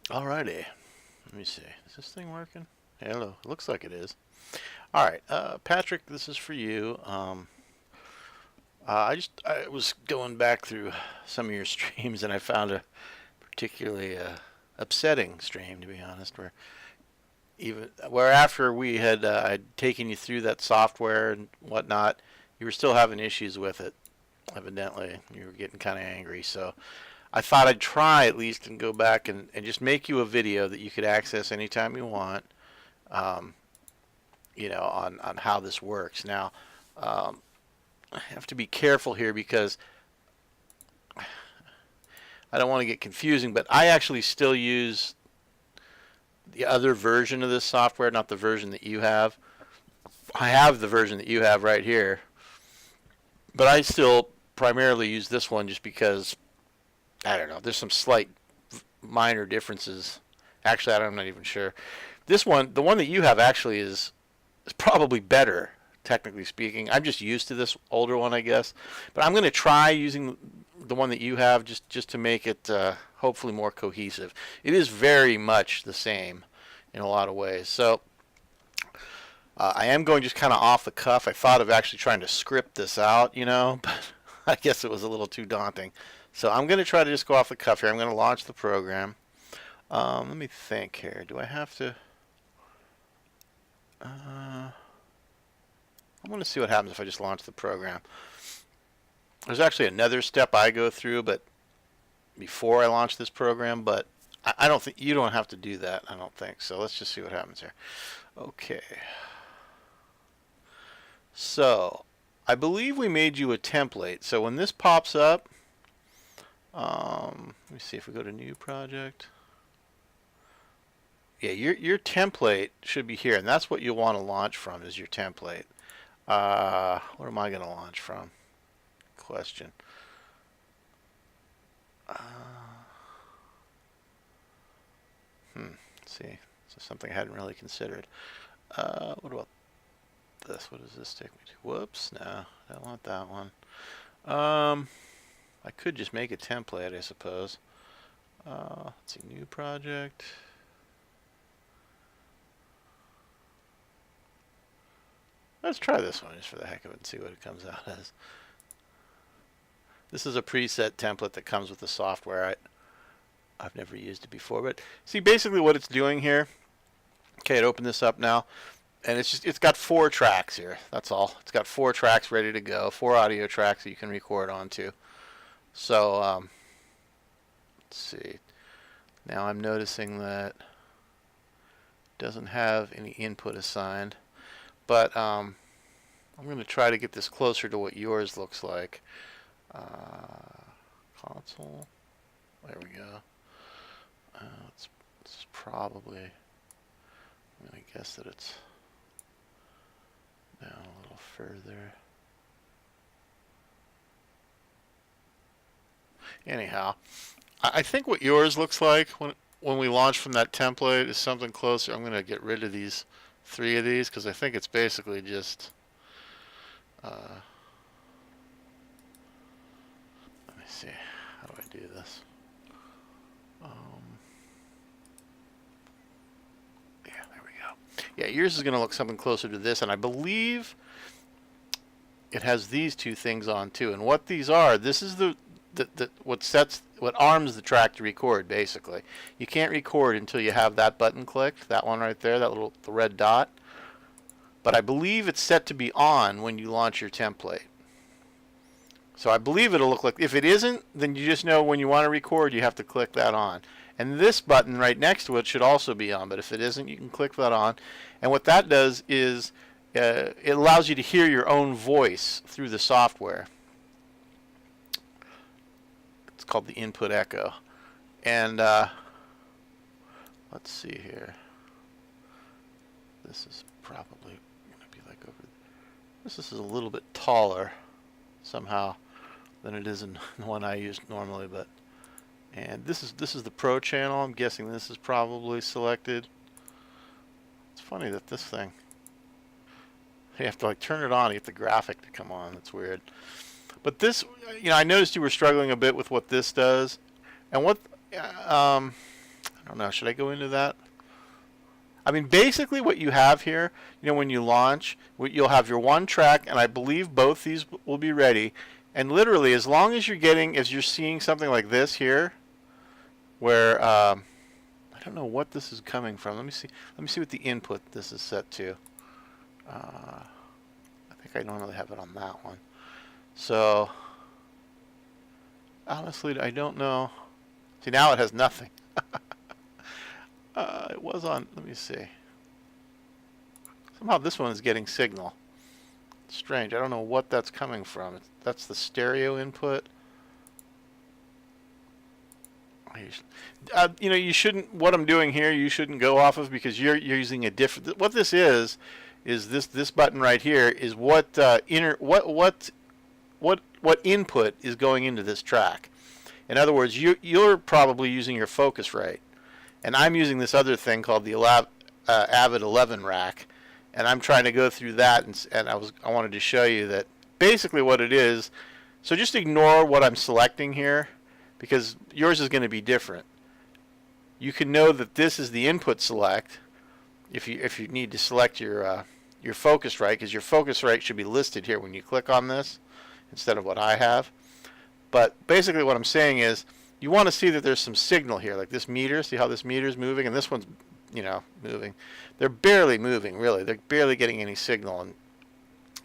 Alrighty. Let me see. Is this thing working? Hello. It looks like it is. All right, Patrick, this is for you. I was going back through some of your streams and I found a particularly upsetting stream, to be honest, where after we had I'd taken you through that software and whatnot, you were still having issues with it. Evidently, you were getting kind of angry. So I thought I'd try at least and go back and just make you a video that you could access anytime you want. Um, on how this works. Now, um, I have to be careful here because I don't want to get confusing, but I actually still use the other version of this software, not the version that you have. I have the version that you have right here, but I still primarily use this one just because, I don't know, there's some slight minor differences. Actually, I'm not even sure. This one, the one that you have actually is probably better, technically speaking. I'm just used to this older one, I guess. But I'm going to try using the one that you have just to make it hopefully more cohesive. It is very much the same in a lot of ways. So I am going just kind of off the cuff. I thought of actually trying to script this out, but I guess it was a little too daunting. So I'm going to try to just go off the cuff here. I'm going to launch the program. Let me think here. Do I have to... I'm going to see what happens if I just launch the program. There's actually another step I go through, but before I launch this program, but I don't think you don't have to do that. I don't think so. Let's just see what happens here. Okay. So I believe we made you a template. So when this pops up, let me see if we go to new project. Yeah, your template should be here, and that's what you want to launch from is your template. What am I going to launch from? Question. Let's see. So something I hadn't really considered. What about this? What does this take me to? Whoops, no, I don't want that one. I could just make a template, I suppose. Let's see, new project. Let's try this one just for the heck of it and see what it comes out as. This is a preset template that comes with the software. I've never used it before, but see basically what it's doing here. Okay, I'd open this up now, and it's got 4 tracks here. That's all. It's got 4 tracks ready to go, 4 audio tracks that you can record onto. So let's see. Now I'm noticing that it doesn't have any input assigned. But I'm going to try to get this closer to what yours looks like. Console. There we go. It's probably, I'm going to guess that it's down a little further. Anyhow, I think what yours looks like when we launch from that template is something closer. I'm going to get rid of these 3 of these because I think it's basically just let me see, how do I do this? Yeah, there we go. Yeah, yours is going to look something closer to this, and I believe it has these 2 things on too. And what these are, this is what arms the track to record. Basically, you can't record until you have that button clicked, that one right there, the red dot. But I believe it's set to be on when you launch your template. So I believe it'll look like, if it isn't, then you just know when you want to record, you have to click that on. And this button right next to it should also be on, but if it isn't, you can click that on. And what that does is it allows you to hear your own voice through the software. It's called the input echo. And let's see here. This is probably going to be like over. This is a little bit taller somehow than it is in the one I use normally, but and this is the Pro channel. I'm guessing this is probably selected. It's funny that this thing, you have to like turn it on to get the graphic to come on. That's weird. But this, I noticed you were struggling a bit with what this does, and what I'm I don't know, should I go into that? I mean, basically what you have here, you know, when you launch, you'll have your one track, and I believe both these will be ready. And literally, as long as you're seeing something like this here, where I don't know what this is coming from. Let me see what the input this is set to. I think I normally have it on that one. So honestly, I don't know. See, now it has nothing. It was on, let me see. Somehow this one is getting signal. Strange. I don't know what that's coming from. That's the stereo input. You know, you shouldn't, what I'm doing here, you shouldn't go off of, because you're using a different, what this is this button right here is what what input is going into this track. In other words, you're probably using your Focusrite, and I'm using this other thing called the Avid 11 rack, and I'm trying to go through that, and I wanted to show you that basically what it is. So just ignore what I'm selecting here, because yours is going to be different. You can know that this is the input select if you need to select your Focusrite, because your Focusrite should be listed here when you click on this instead of what I have. But basically what I'm saying is you want to see that there's some signal here, like this meter. See how this meter is moving, and this one's, you know, moving. They're barely moving, really. They're barely getting any signal. And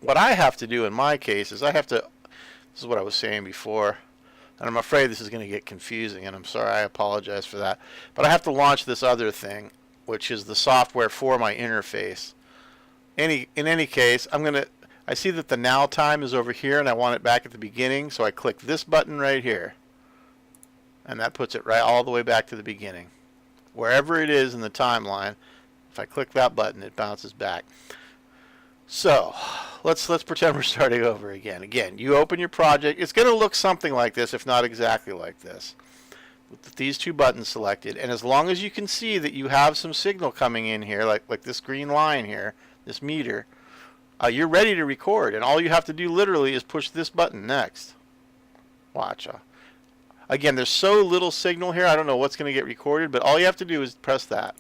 what I have to do in my case is I have to, this is what I was saying before, and I'm afraid this is going to get confusing, and I'm sorry, I apologize for that. But I have to launch this other thing, which is the software for my interface. In any case, I see that the now time is over here, and I want it back at the beginning, so I click this button right here. And that puts it right all the way back to the beginning. Wherever it is in the timeline, if I click that button, it bounces back. So let's pretend we're starting over again. Again, you open your project. It's going to look something like this, if not exactly like this, with these two buttons selected. And as long as you can see that you have some signal coming in here, like this green line here, this meter, you're ready to record. And all you have to do literally is push this button next. Watch. Again, there's so little signal here, I don't know what's going to get recorded, but all you have to do is press that.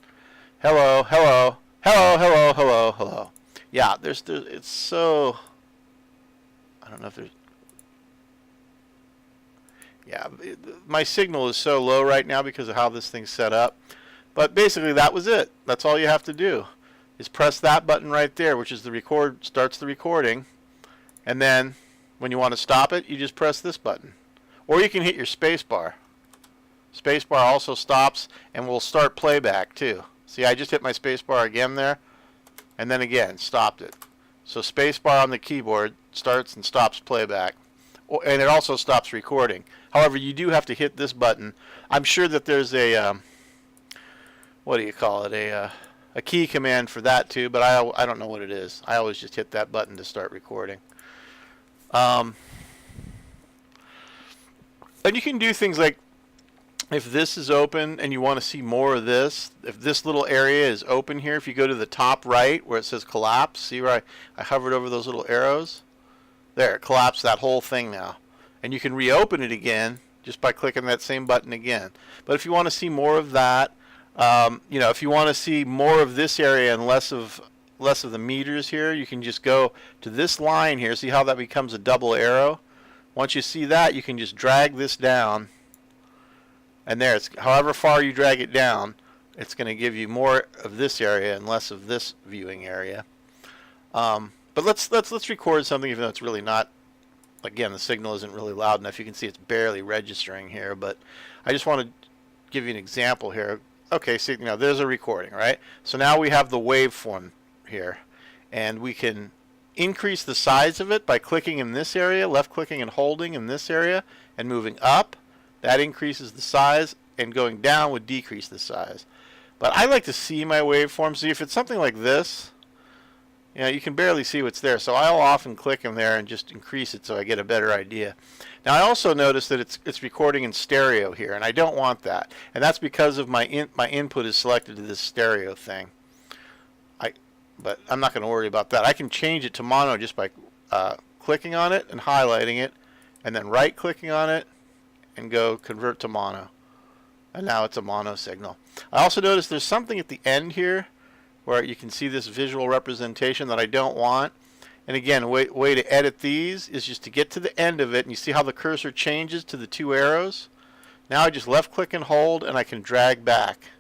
Hello, hello, hello, hello, hello, hello. Yeah, it's so, I don't know if there's, yeah, my signal is so low right now because of how this thing's set up. But basically that was it. That's all you have to do is press that button right there, which is the record, starts the recording. And then when you want to stop it, you just press this button. Or you can hit your space bar. Space bar also stops and will start playback too. See, I just hit my space bar again there, and then again stopped it. So space bar on the keyboard starts and stops playback, and it also stops recording. However, you do have to hit this button. I'm sure that there's a what do you call it, a key command for that too, but I don't know what it is. I always just hit that button to start recording. And you can do things like, if this is open and you want to see more of this, if this little area is open here, if you go to the top right where it says collapse, see where I hovered over those little arrows? There, it collapsed that whole thing now. And you can reopen it again just by clicking that same button again. But if you want to see more of that, you know, if you want to see more of this area and less of the meters here, you can just go to this line here. See how that becomes a double arrow? Once you see that, you can just drag this down, and there, it's however far you drag it down, it's going to give you more of this area and less of this viewing area. But let's record something, even though it's really not. Again, the signal isn't really loud enough. You can see it's barely registering here, but I just want to give you an example here. Okay, so you know, there's a recording, right? So now we have the waveform here, and we can increase the size of it by clicking in this area, left clicking and holding in this area, and moving up. That increases the size, and going down would decrease the size. But I like to see my waveform. See, if it's something like this, you know, you can barely see what's there. So I'll often click in there and just increase it so I get a better idea. Now I also notice that it's recording in stereo here, and I don't want that. And that's because of my input is selected to this stereo thing. But I'm not going to worry about that. I can change it to mono just by clicking on it and highlighting it, and then right-clicking on it and go convert to mono. And now it's a mono signal. I also noticed there's something at the end here where you can see this visual representation that I don't want. And again, way to edit these is just to get to the end of it, and you see how the cursor changes to the two arrows? Now I just left click and hold, and I can drag back.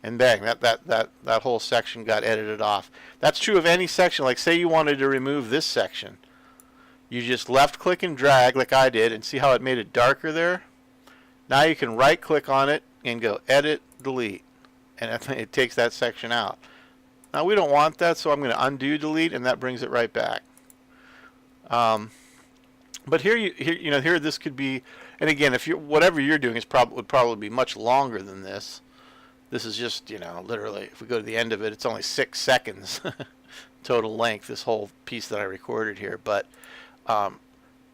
And bang, that whole section got edited off. That's true of any section. Like say you wanted to remove this section. You just left click and drag like I did, and see how it made it darker there? Now you can right click on it and go edit, delete. And it takes that section out. Now we don't want that, so I'm going to undo delete, and that brings it right back. But here this could be, and again, if whatever you're doing would probably be much longer than this. This is just, literally, if we go to the end of it, it's only 6 seconds total length, this whole piece that I recorded here. But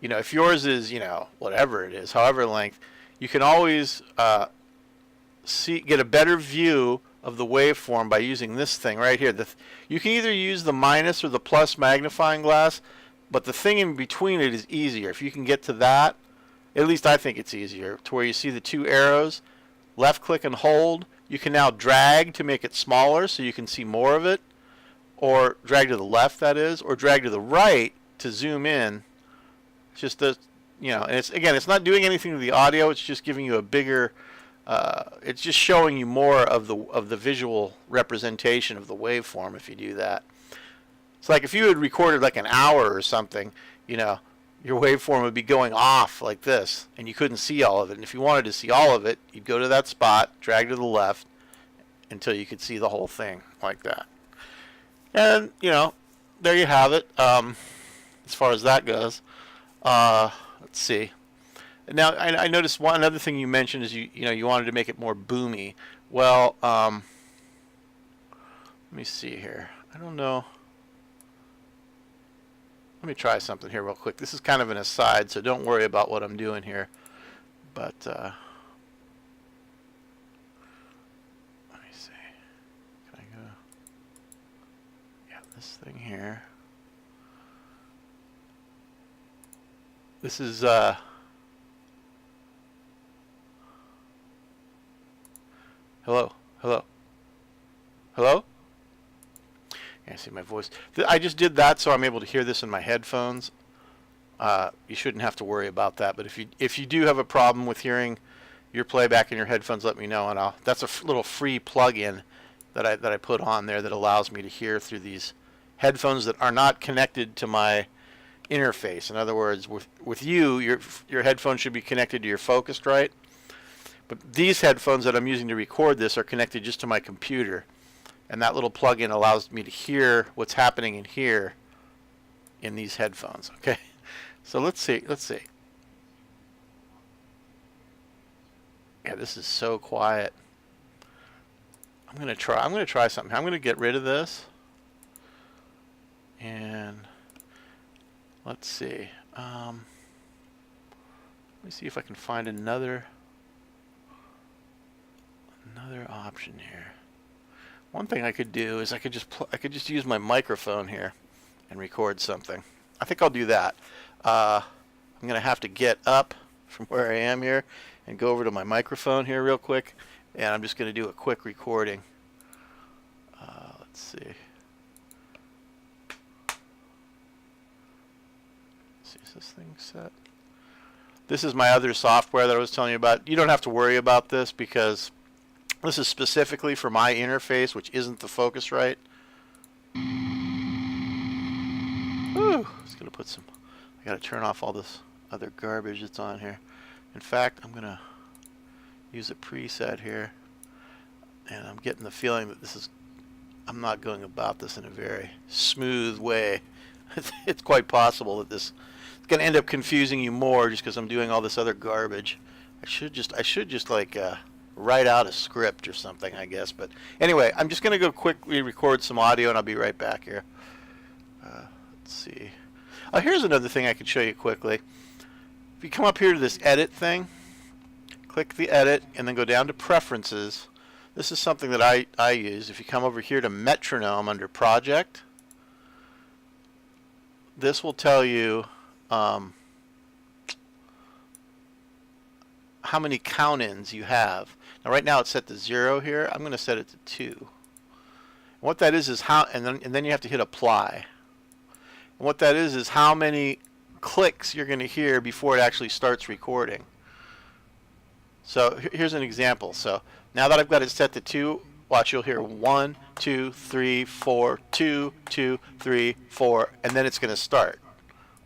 if yours is, whatever it is, however length, you can always get a better view of the waveform by using this thing right here. You can either use the minus or the plus magnifying glass, but the thing in between it is easier. If you can get to that, at least I think it's easier, to where you see the two arrows, left click and hold. You can now drag to make it smaller so you can see more of it, or drag to the left, that is, or drag to the right to zoom in. It's just and it's not doing anything to the audio. It's just giving you a bigger. It's just showing you more of the visual representation of the waveform if you do that. It's like if you had recorded like an hour or something, your waveform would be going off like this, and you couldn't see all of it. And if you wanted to see all of it, you'd go to that spot, drag to the left, until you could see the whole thing like that. And, there you have it, as far as that goes. Let's see. Now, I noticed one other thing you mentioned is you wanted to make it more boomy. Well, let me see here. I don't know. Let me try something here real quick. This is kind of an aside, so don't worry about what I'm doing here. But let me see. Can I go? Yeah, this thing here. This is hello. Yeah, see my voice. I just did that so I'm able to hear this in my headphones. You shouldn't have to worry about that. But if you do have a problem with hearing your playback in your headphones, let me know, and that's a little free plug-in that I put on there that allows me to hear through these headphones that are not connected to my interface. In other words, with your headphones should be connected to your Focusrite. But these headphones that I'm using to record this are connected just to my computer. And that little plug-in allows me to hear what's happening in here in these headphones. Okay, so let's see. Yeah, this is so quiet. I'm gonna try something. I'm gonna get rid of this, and let's see. Let me see if I can find another option here. One thing I could do is I could just use my microphone here and record something. I think I'll do that. I'm gonna have to get up from where I am here and go over to my microphone here real quick, and I'm just gonna do a quick recording. Let's see. Is this thing set? This is my other software that I was telling you about. You don't have to worry about this because this is specifically for my interface, which isn't the Focusrite. Whew, it's gonna put some. I gotta turn off all this other garbage that's on here. In fact, I'm gonna use a preset here, and I'm getting the feeling that I'm not going about this in a very smooth way. It's quite possible that this is gonna end up confusing you more just because I'm doing all this other garbage. I should just like write out a script or something, I guess. But anyway, I'm just going to go quickly record some audio, and I'll be right back here. Let's see. Here's another thing I could show you quickly. If you come up here to this edit thing, click the edit, and then go down to preferences. This is something that I use. If you come over here to metronome under project, this will tell you how many count-ins you have. Now right now it's set to 0 here. I'm going to set it to 2. And what that is how, and then you have to hit apply. And what that is how many clicks you're going to hear before it actually starts recording. So here's an example. So now that I've got it set to 2, watch, you'll hear 1, 2, 3, 4, 2, 2, 3, 4, and then it's going to start.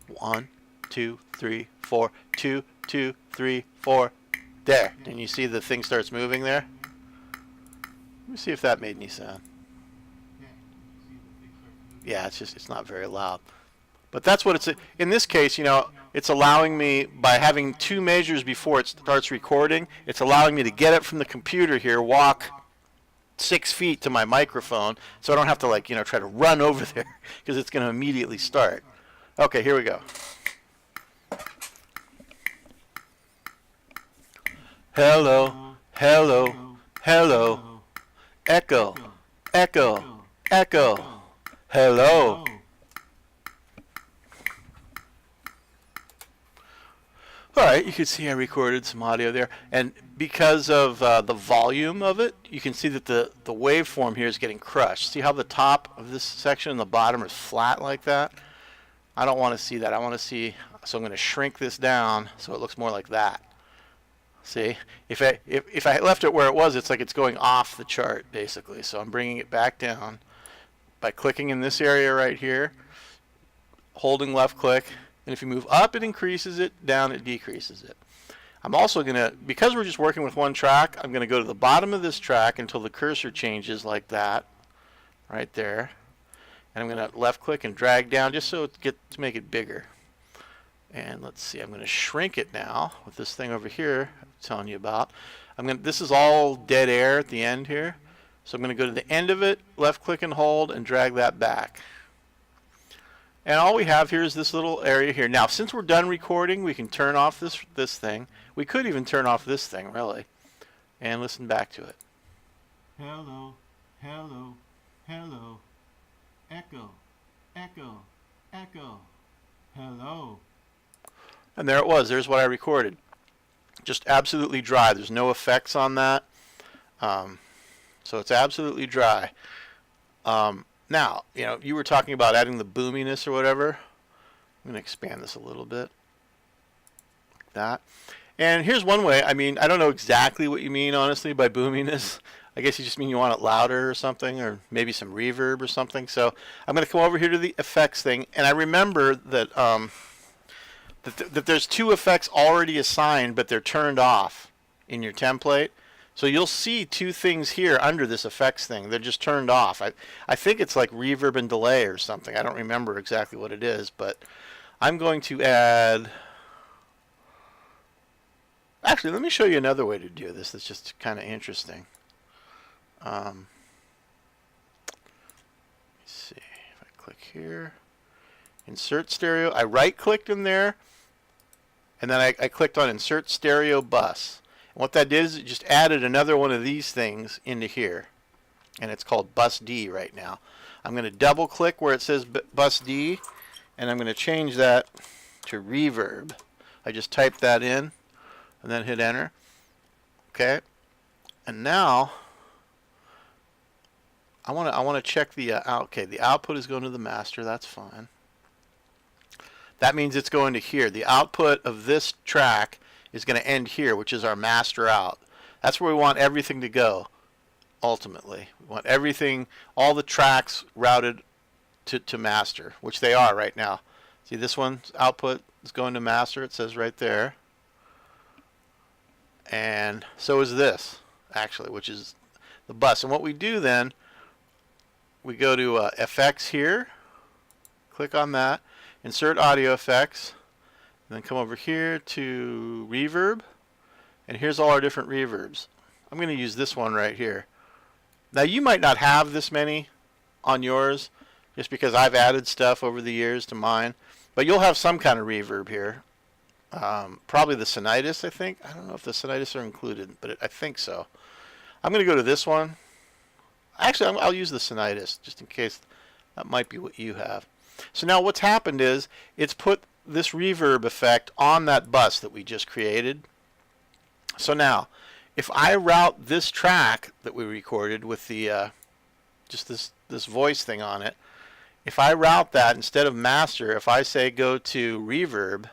1, 2, 3, 4, 2, 2, 3, 4. There. And you see the thing starts moving there? Let me see if that made any sound. Yeah, it's not very loud. But that's what it's, in this case, you know, it's allowing me, by having 2 measures before it starts recording, it's allowing me to get it from the computer here, walk 6 feet to my microphone, so I don't have to, like, you know, try to run over there, because it's going to immediately start. Okay, here we go. Hello, hello, hello, echo, echo, echo, hello. Alright, you can see I recorded some audio there, and because of the volume of it, you can see that the waveform here is getting crushed. See how the top of this section and the bottom is flat like that? I don't want to see that. I want to see, so I'm going to shrink this down so it looks more like that. See, if I left it where it was, it's like it's going off the chart basically. So I'm bringing it back down by clicking in this area right here, holding left click, and if you move up it increases it, down it decreases it. I'm also going to, because we're just working with one track, I'm going to go to the bottom of this track until the cursor changes like that, right there. And I'm going to left click and drag down just so it to make it bigger. And let's see, I'm going to shrink it now with this thing over here I'm telling you about. This is all dead air at the end here. So I'm going to go to the end of it, left click and hold, and drag that back. And all we have here is this little area here. Now, since we're done recording, we can turn off this thing. We could even turn off this thing, really, and listen back to it. Hello, hello, hello, echo, echo, echo, hello. And there it was. There's what I recorded. Just absolutely dry. There's no effects on that. So it's absolutely dry. Now, you know, you were talking about adding the boominess or whatever. I'm going to expand this a little bit. Like that. And here's one way. I mean, I don't know exactly what you mean, honestly, by boominess. I guess you just mean you want it louder or something, or maybe some reverb or something. So I'm going to come over here to the effects thing. And I remember that that there's 2 effects already assigned, but they're turned off in your template. So you'll see 2 things here under this effects thing. They're just turned off. I think it's like reverb and delay or something. I don't remember exactly what it is, but I'm going to add... Actually, let me show you another way to do this that's just kind of interesting. Let me see. If I click here, insert stereo. I right-clicked in there, and then I clicked on Insert Stereo Bus. And what that did is it just added another one of these things into here. And it's called Bus D right now. I'm going to double click where it says Bus D, and I'm going to change that to Reverb. I just typed that in and then hit enter. Okay. And now I want to check the okay, the output is going to the master. That's fine. That means it's going to here. The output of this track is going to end here, which is our master out. That's where we want everything to go, ultimately. We want everything, all the tracks routed to master, which they are right now. See, this one's output is going to master. It says right there. And so is this, actually, which is the bus. And what we do then, we go to FX here, click on that, insert audio effects, and then come over here to reverb, and here's all our different reverbs. I'm going to use this one right here. Now you might not have this many on yours, just because I've added stuff over the years to mine, but you'll have some kind of reverb here. Probably the Sonitis, I think. I don't know if the Sonitis are included, but I think so. I'm going to go to this one. Actually, I'll use the Sonitis, just in case that might be what you have. So now what's happened is it's put this reverb effect on that bus that we just created. So now, if I route this track that we recorded with the just this voice thing on it, if I route that instead of master, if I say go to reverb,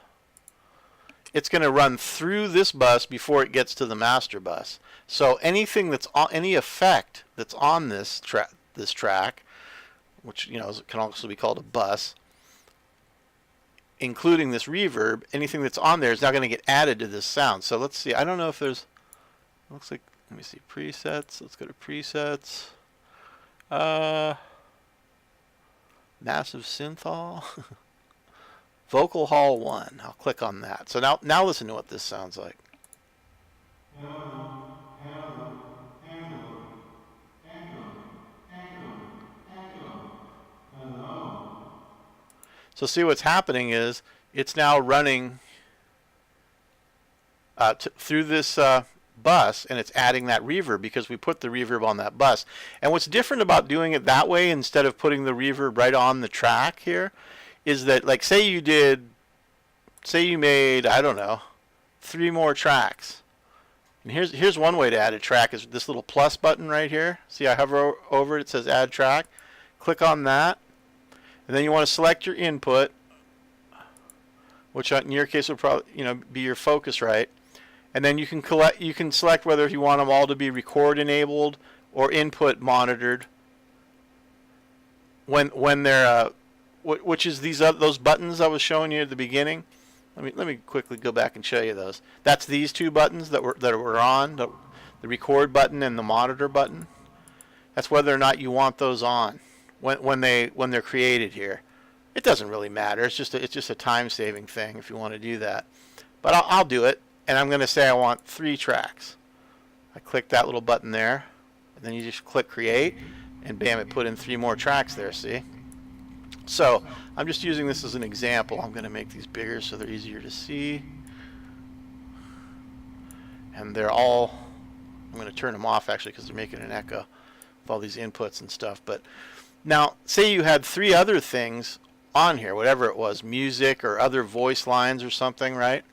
it's going to run through this bus before it gets to the master bus. So anything that's on, any effect that's on this track, which can also be called a bus, including this reverb, anything that's on there is now going to get added to this sound. So let's see. I don't know if there's. Looks like. Let me see presets. Let's go to presets. Massive synthol. Vocal Hall 1. I'll click on that. So now listen to what this sounds like. Hello, hello, hello, echo, echo, echo, hello. So see what's happening is it's now running through this bus, and it's adding that reverb because we put the reverb on that bus. And what's different about doing it that way instead of putting the reverb right on the track here is that, like, say you made, I don't know, 3 more tracks. And here's one way to add a track is this little plus button right here. See, I hover over it, it says add track. Click on that. And then you want to select your input, which in your case will probably be your Focusrite. And then you can select whether you want them all to be record enabled or input monitored. When they're which is those buttons I was showing you at the beginning. Let me quickly go back and show you those. That's these 2 buttons that were on, the record button and the monitor button. That's whether or not you want those on when they're created here. It doesn't really matter. It's just a time saving thing if you want to do that. But I'll do it, and I'm going to say I want 3 tracks. I click that little button there, and then you just click create, and bam, it put in 3 more tracks there. See? So I'm just using this as an example. I'm going to make these bigger so they're easier to see. And they're all, I'm going to turn them off actually because they're making an echo with all these inputs and stuff. But now, say you had 3 other things on here, whatever it was, music or other voice lines or something, right?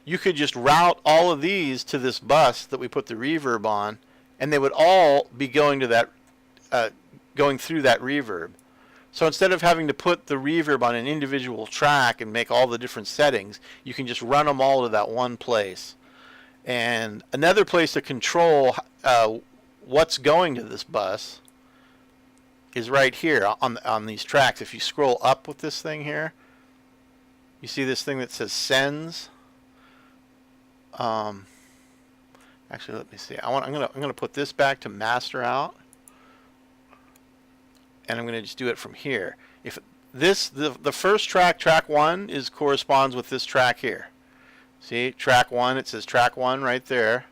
You could just route all of these to this bus that we put the reverb on, and they would all be going to that, going through that reverb. So instead of having to put the reverb on an individual track and make all the different settings, you can just run them all to that one place. And another place to control what's going to this bus is right here on these tracks. If you scroll up with this thing here, you see this thing that says sends. Actually, let me see. I'm gonna put this back to master out. And I'm going to just do it from here. If the first track 1 corresponds with this track here. See, track 1, it says track 1 right there.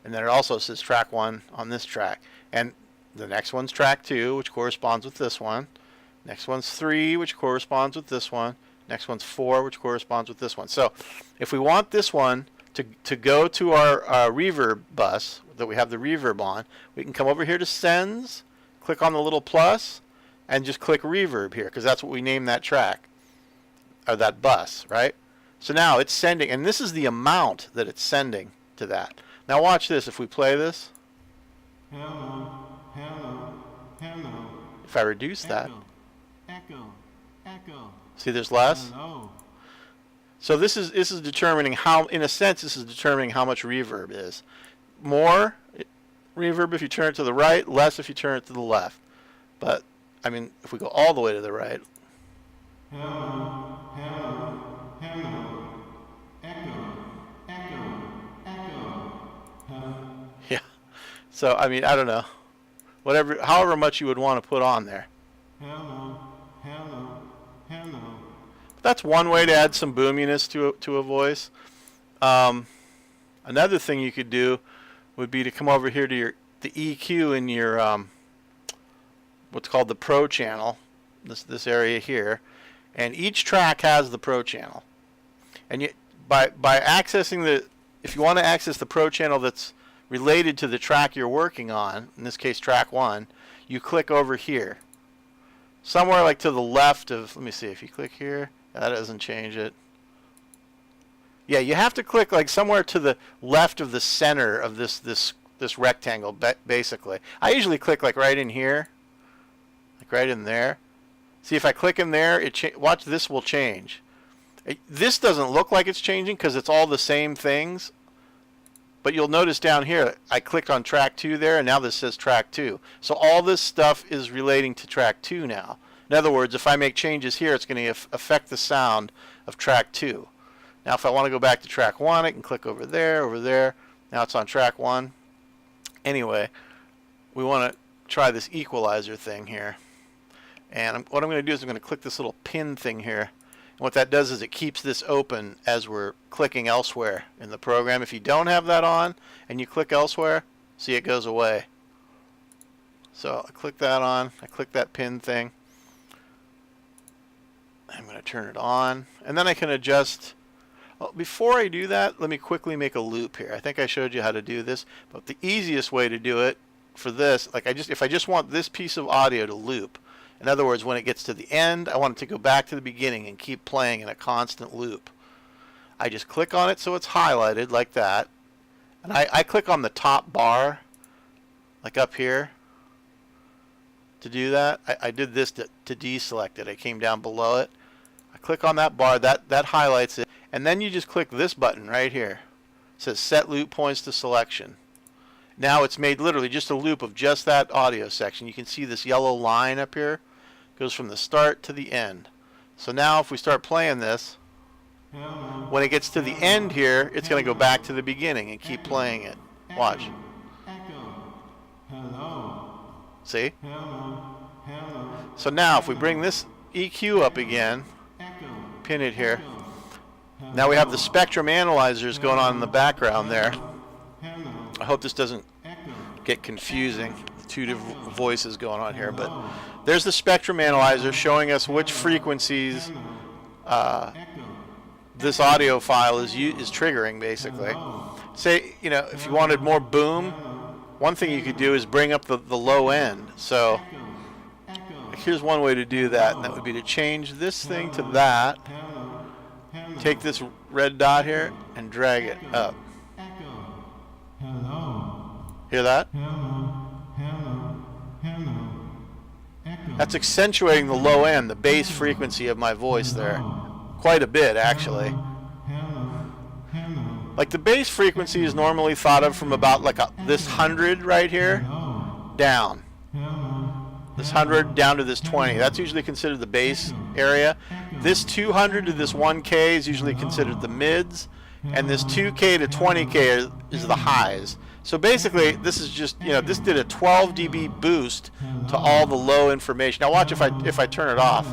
And then it also says track 1 on this track. And the next one's track 2, which corresponds with this one. Next one's 3, which corresponds with this one. Next one's 4, which corresponds with this one. So if we want this one to go to our reverb bus that we have the reverb on, we can come over here to sends, click on the little plus, and just click reverb here, because that's what we named that track, or that bus, right? So now it's sending, and this is the amount that it's sending to that. Now watch this. If we play this, Hello, hello, hello. if I reduce that, Echo, echo. see there's less. Hello. So this is determining how, in a sense, this is determining how much reverb is. More reverb if you turn it to the right, less if you turn it to the left. But I mean, if we go all the way to the right, hello, hello, hello, echo, echo, echo. yeah. So I mean, I don't know, however much you would want to put on there. Hello, hello, hello. That's one way to add some boominess to a voice. Another thing you could do would be to come over here to the EQ in your what's called the Pro channel, this area here, and each track has the Pro channel. And by accessing if you want to access the Pro channel that's related to the track you're working on, in this case track 1, you click over here, somewhere like to the left of. Let me see if you click here. That doesn't change it. Yeah, you have to click like somewhere to the left of the center of this rectangle, basically. I usually click like right in here, like right in there. See, if I click in there, watch, this will change. This doesn't look like it's changing because it's all the same things. But you'll notice down here, I clicked on track 2 there, and now this says track 2. So all this stuff is relating to track 2 now. In other words, if I make changes here, it's going to affect the sound of track 2. Now if I want to go back to track 1, I can click over there, over there. Now it's on track 1. Anyway, we want to try this equalizer thing here. And what I'm going to do is I'm going to click this little pin thing here. And what that does is it keeps this open as we're clicking elsewhere in the program. If you don't have that on and you click elsewhere, see, it goes away. So I click that on, I click that pin thing. I'm going to turn it on, and then I can adjust. Well, before I do that, let me quickly make a loop here. I think I showed you how to do this, but the easiest way to do it for this, like if I just want this piece of audio to loop, in other words, when it gets to the end, I want it to go back to the beginning and keep playing in a constant loop. I just click on it so it's highlighted like that, and I click on the top bar, like up here, to do that. I did this to deselect it. I came down below it. I click on that bar, that highlights it, and then you just click this button right here. It says set loop points to selection. Now it's made literally just a loop of just that audio section. You can see this yellow line up here. It goes from the start to the end. So now if we start playing this, when it gets to the end here, it's going to go back to the beginning and keep playing it. Watch. See? So now if we bring this EQ up again, pin it here. Now we have the spectrum analyzers going on in the background there. I hope this doesn't get confusing, two different voices going on here, but there's the spectrum analyzer showing us which frequencies this audio file is triggering, basically. Say, if you wanted more boom, one thing you could do is bring up the low end. So here's one way to do that, and that would be to change this thing to that. Take this red dot here and drag it up. Hear that? That's accentuating the low end, the bass frequency of my voice there. Quite a bit, actually. Like the bass frequency is normally thought of from about like this 100 right here down. This 100 down to this 20. That's usually considered the bass area. This 200 to this 1K is usually considered the mids. And this 2K to 20K is the highs. So basically, this is just, this did a 12 dB boost to all the low information. Now watch if I turn it off.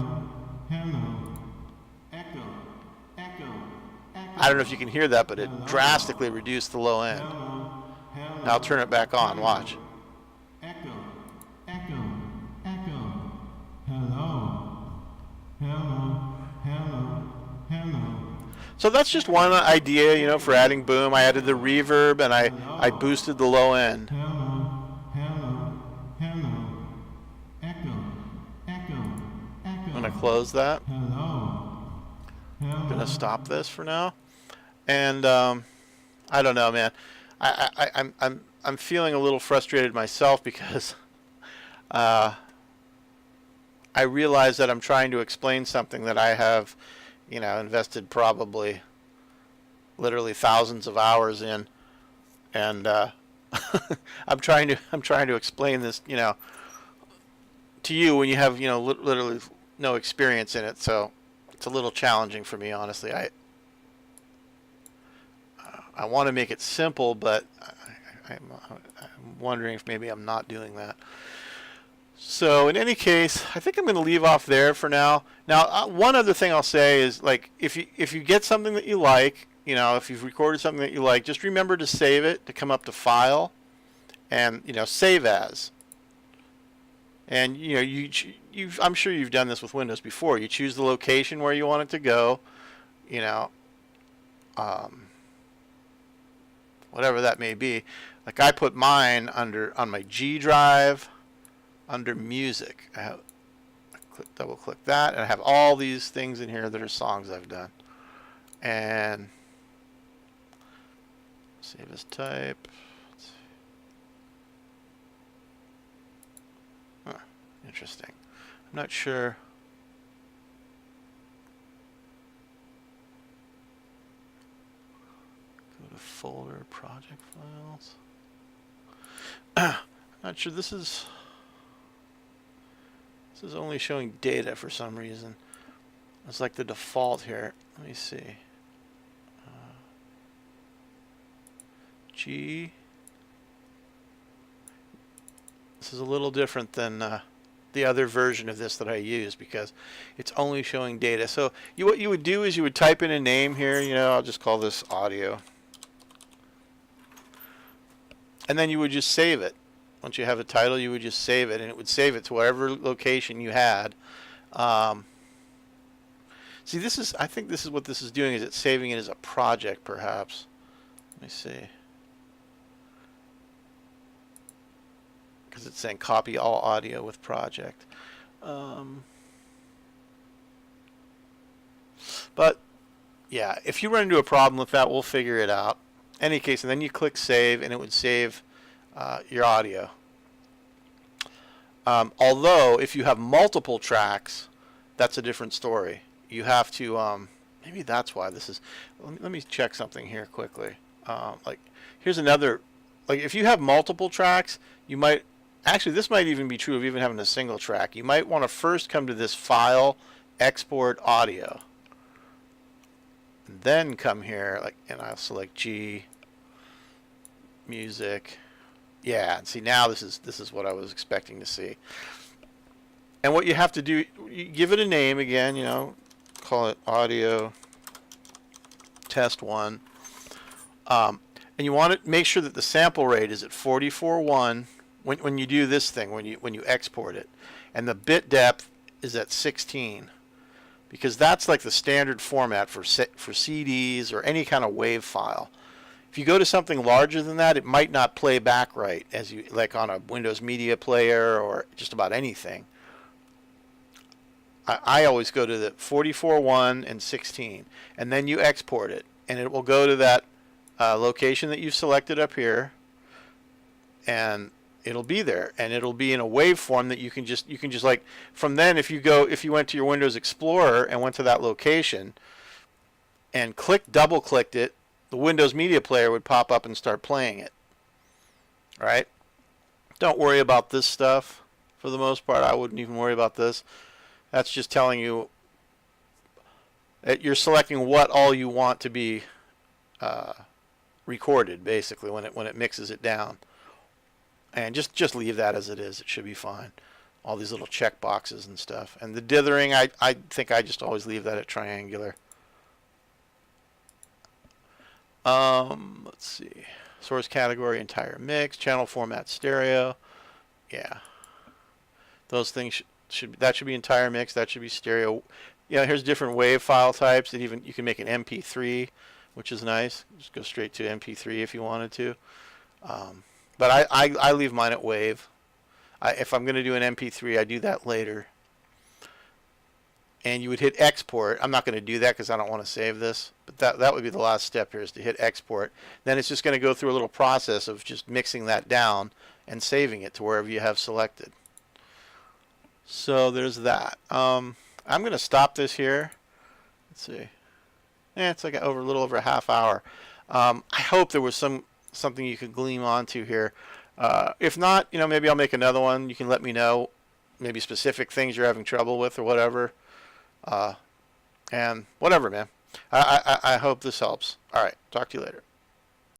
I don't know if you can hear that, but it drastically reduced the low end. Now I'll turn it back on. Watch. So that's just one idea, for adding boom. I added the reverb and I boosted the low end. I'm going to close that. I'm going to stop this for now. And I don't know, man. I'm feeling a little frustrated myself because I realize that I'm trying to explain something that I have invested probably literally thousands of hours in, and I'm trying to explain this, to you when you have literally no experience in it. So it's a little challenging for me, honestly. I want to make it simple, but I'm wondering if maybe I'm not doing that. So in any case, I think I'm going to leave off there for now. Now, one other thing I'll say is, like, if you get something that you like, if you've recorded something that you like, just remember to save it, to come up to File, and save as. And I'm sure you've done this with Windows before. You choose the location where you want it to go, whatever that may be. Like I put mine on my G drive. Under music, I double click that, and I have all these things in here that are songs I've done. And Save as type. Huh, interesting. I'm not sure. Go to folder, project files. Not sure. This is only showing data for some reason. It's like the default here. Let me see. G. This is a little different than the other version of this that I use because it's only showing data. So what you would do is you would type in a name here. You know, I'll just call this audio. And then you would just save it. Once you have a title, you would just save it, and it would save it to whatever location you had. See, I think this is what this is doing, is it's saving it as a project, perhaps. Let me see. Because it's saying copy all audio with project. But, yeah, if you run into a problem with that, we'll figure it out. In any case, and then you click save, and it would save your audio. Although, if you have multiple tracks, that's a different story. You have to, maybe that's why this is, let me check something here quickly. Like, here's another, like if you have multiple tracks, you might, actually this might even be true of even having a single track. You might want to first come to this file, export audio. And then come here, like, and I'll select G, music. Yeah, and see now this is what I was expecting to see. And what you have to do, you give it a name again, you know, call it audio test 1. And you want to make sure that the sample rate is at 44.1 when you do this thing, when you export it. And the bit depth is at 16. Because that's like the standard format for CDs or any kind of WAV file. If you go to something larger than that, it might not play back right, as you like on a Windows Media Player or just about anything. I always go to the 44.1 and 16, and then you export it, and it will go to that location that you've selected up here, and it'll be there, and it'll be in a waveform that you can just like from then if you went to your Windows Explorer and went to that location and double clicked it, the Windows Media Player would pop up and start playing it. Right? Don't worry about this stuff for the most part. I wouldn't even worry about this. That's just telling you that you're selecting what all you want to be recorded, basically, when it mixes it down. And just leave that as it is. It should be fine. All these little check boxes and stuff. And the dithering, I think I just always leave that at triangular. Let's see. Source category, entire mix, channel format, stereo. Yeah. Those things should be entire mix. That should be stereo. Yeah, here's different WAV file types. And even you can make an MP3, which is nice. Just go straight to MP3 if you wanted to. But I leave mine at WAV. If I'm going to do an MP3, I do that later. And you would hit export. I'm not going to do that because I don't want to save this. But that would be the last step here, is to hit export. Then it's just going to go through a little process of just mixing that down and saving it to wherever you have selected. So there's that. I'm going to stop this here. Let's see. Yeah, it's like a little over a half hour. I hope there was something you could glean onto here. If not, maybe I'll make another one. You can let me know maybe specific things you're having trouble with or whatever. And whatever, man. I hope this helps. All right. Talk to you later.